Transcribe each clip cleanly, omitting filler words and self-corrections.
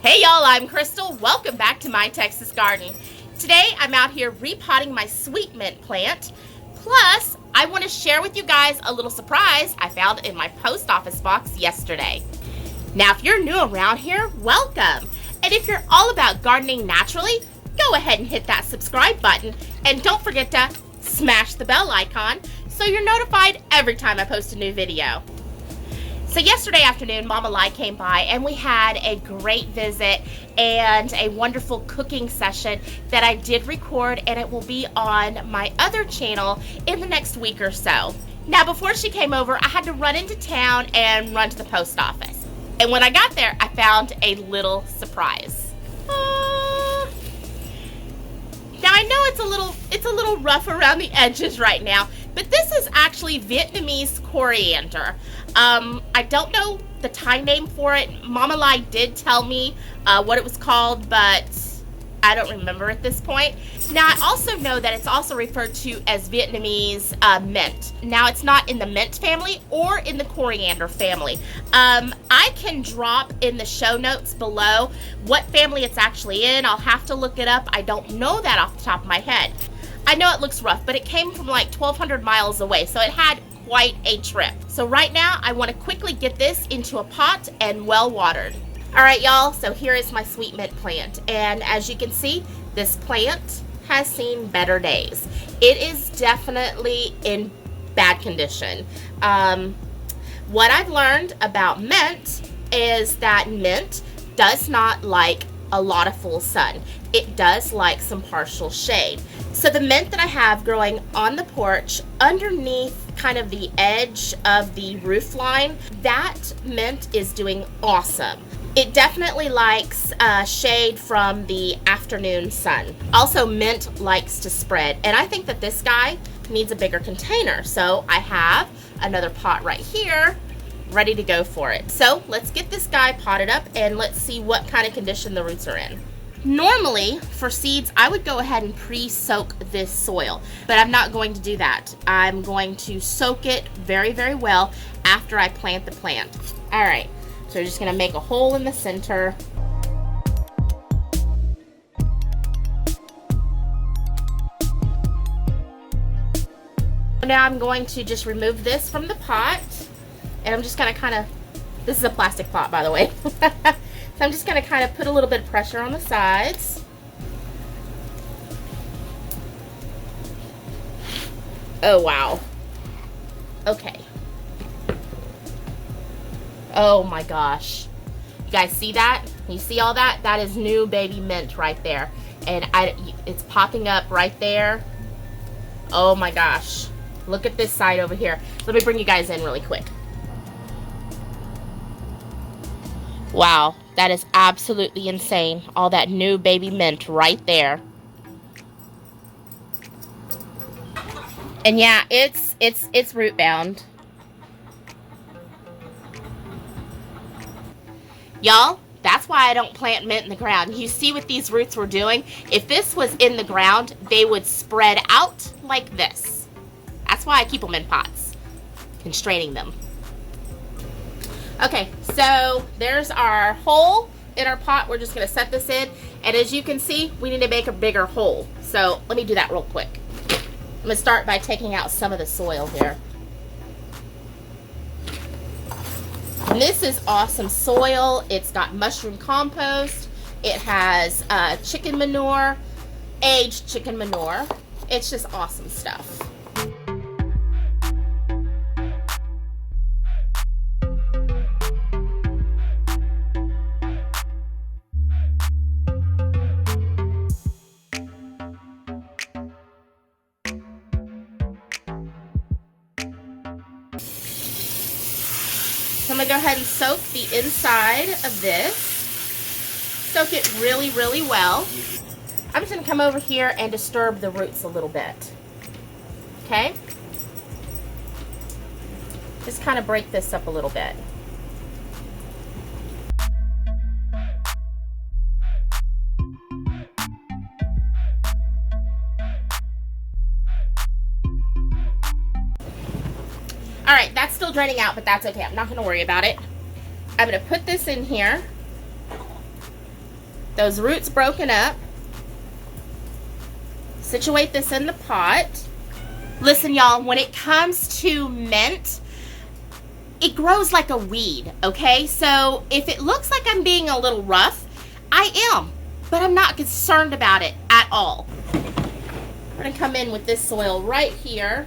Hey y'all, I'm Krystal. Welcome back to my Texas garden. Today I'm out here repotting my sweet mint plant. Plus, I want to share with you guys a little surprise I found in my post office box yesterday. Now, if you're new around here, welcome. And if you're all about gardening naturally, go ahead and hit that subscribe button. And don't forget to smash the bell icon so you're notified every time I post a new video. So yesterday afternoon, Mama Lai came by and we had a great visit and a wonderful cooking session that I did record, and it will be on my other channel in the next week or so. Now, before she came over, I had to run into town and run to the post office. And when I got there, I found a little surprise. Now I know it's a little rough around the edges right now, but this is actually Vietnamese coriander. I don't know the Thai name for it. Mama Lai did tell me what it was called, but I don't remember at this point. Now, I also know that it's also referred to as Vietnamese mint. Now, it's not in the mint family or in the coriander family. I can drop in the show notes below what family it's actually in. I'll have to look it up. I don't know that off the top of my head. I know it looks rough, but it came from like 1,200 miles away, so it had quite a trip. So right now, I want to quickly get this into a pot and well watered. All right, y'all, so here is my sweet mint plant. And as you can see, this plant has seen better days. It is definitely in bad condition. What I've learned about mint is that mint does not like a lot of full sun. It does like some partial shade. So the mint that I have growing on the porch underneath kind of the edge of the roof line, that mint is doing awesome. It definitely likes shade from the afternoon sun. Also, mint likes to spread, and I think that this guy needs a bigger container. So I have another pot right here ready to go for it. So let's get this guy potted up and let's see what kind of condition the roots are in. Normally, for seeds, I would go ahead and pre-soak this soil, but I'm not going to do that. I'm going to soak it very, very well after I plant the plant. All right, so we're just gonna make a hole in the center. Now I'm going to just remove this from the pot, and I'm just gonna this is a plastic pot, by the way. So I'm just going to kind of put a little bit of pressure on the sides. Oh, wow. Okay. Oh my gosh. You guys see that? You see all that? That is new baby mint right there. And it's popping up right there. Oh my gosh. Look at this side over here. Let me bring you guys in really quick. Wow, that is absolutely insane. All that new baby mint right there. And yeah, it's root bound. Y'all, that's why I don't plant mint in the ground. You see what these roots were doing? If this was in the ground, they would spread out like this. That's why I keep them in pots, constraining them. Okay, so there's our hole in our pot. We're just gonna set this in, and as you can see, we need to make a bigger hole. So let me do that real quick. I'm gonna start by taking out some of the soil here. And this is awesome soil. It's got mushroom compost. It has chicken manure, aged chicken manure. It's just awesome stuff. So I'm going to go ahead and soak the inside of this. Soak it really, really well. I'm just going to come over here and disturb the roots a little bit. Okay? Just kind of break this up a little bit. All right, that's still draining out, but that's okay. I'm not going to worry about it. I'm going to put this in here. those roots broken up. Situate this in the pot. Listen, y'all, when it comes to mint, it grows like a weed, okay? So if it looks like I'm being a little rough, I am, but I'm not concerned about it at all. We're gonna come in with this soil right here.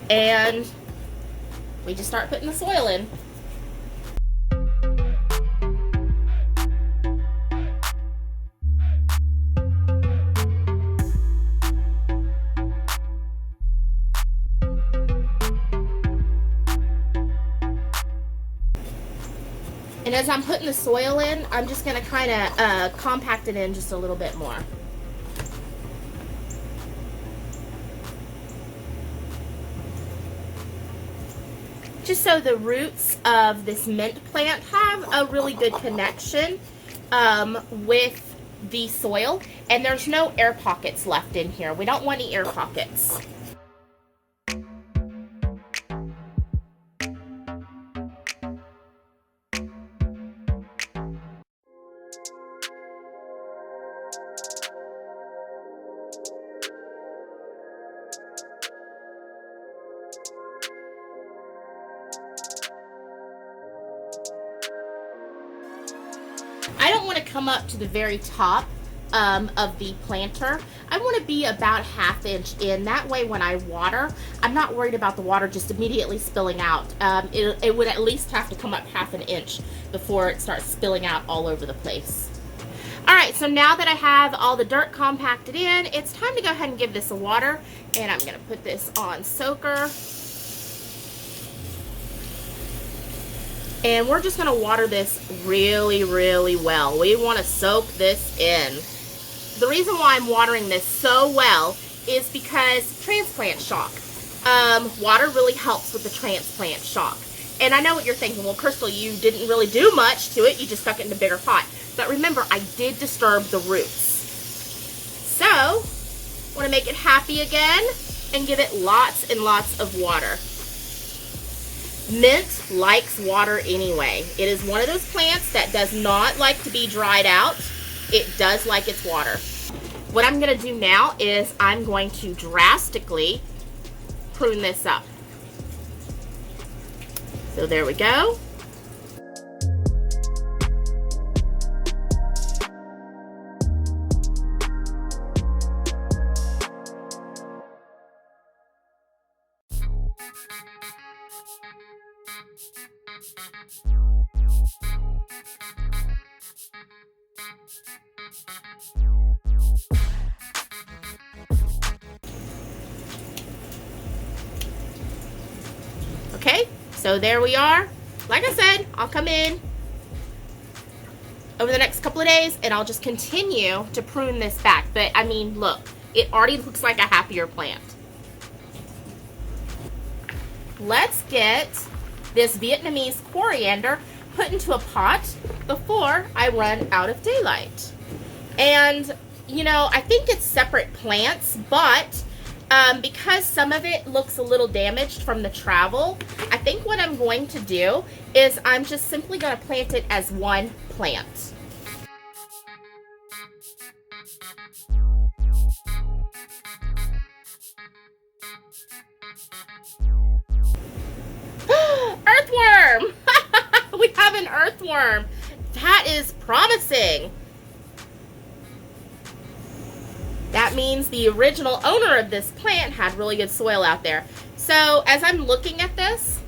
And we just start putting the soil in. And as I'm putting the soil in, I'm just gonna kind of compact it in just a little bit more. Just so the roots of this mint plant have a really good connection with the soil, and there's no air pockets left in here. We don't want any air pockets. I don't want to come up to the very top of the planter. I want to be about 1/2 inch in. That way when I water, I'm not worried about the water just immediately spilling out. It would at least have to come up 1/2 inch before it starts spilling out all over the place. Alright, so now that I have all the dirt compacted in, it's time to go ahead and give this a water. And I'm going to put this on soaker. And we're just going to water this really, really well. We want to soak this in. The reason why I'm watering this so well is because transplant shock. Water really helps with the transplant shock. And I know what you're thinking, well, Krystal, you didn't really do much to it. You just stuck it in a bigger pot. But remember, I did disturb the roots. So, I want to make it happy again and give it lots and lots of water. Mint likes water anyway. It is one of those plants that does not like to be dried out. It does like its water. What I'm going to do now is I'm going to drastically prune this up. So there we go. Okay, so there we are. Like I said, I'll come in over the next couple of days and I'll just continue to prune this back. But I mean, look, it already looks like a happier plant. Let's get this Vietnamese coriander put into a pot before I run out of daylight. And, you know, I think it's separate plants, but because some of it looks a little damaged from the travel, I think what I'm going to do is I'm just simply going to plant it as one plant. Earthworm! We have an earthworm. That is promising. That means the original owner of this plant had really good soil out there. So as I'm looking at this,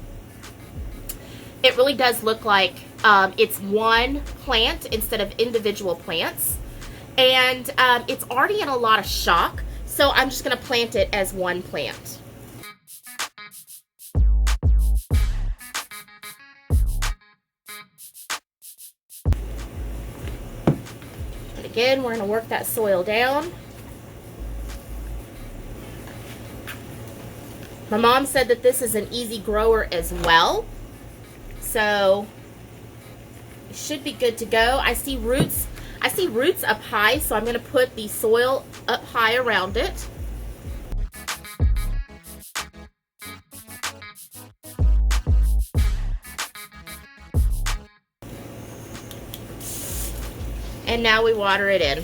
it really does look like it's one plant instead of individual plants. And it's already in a lot of shock, so I'm just going to plant it as one plant. And again, we're going to work that soil down. My mom said that this is an easy grower as well, so it should be good to go. I see roots up high, so I'm going to put the soil up high around it. And now we water it in.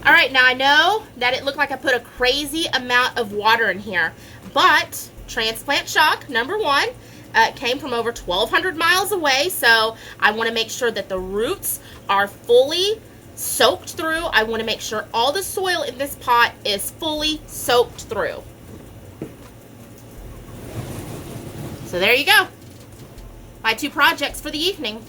All right, now I know that it looked like I put a crazy amount of water in here, but transplant shock, number one, came from over 1,200 miles away, so I want to make sure that the roots are fully soaked through. I want to make sure all the soil in this pot is fully soaked through. So there you go. My 2 projects for the evening.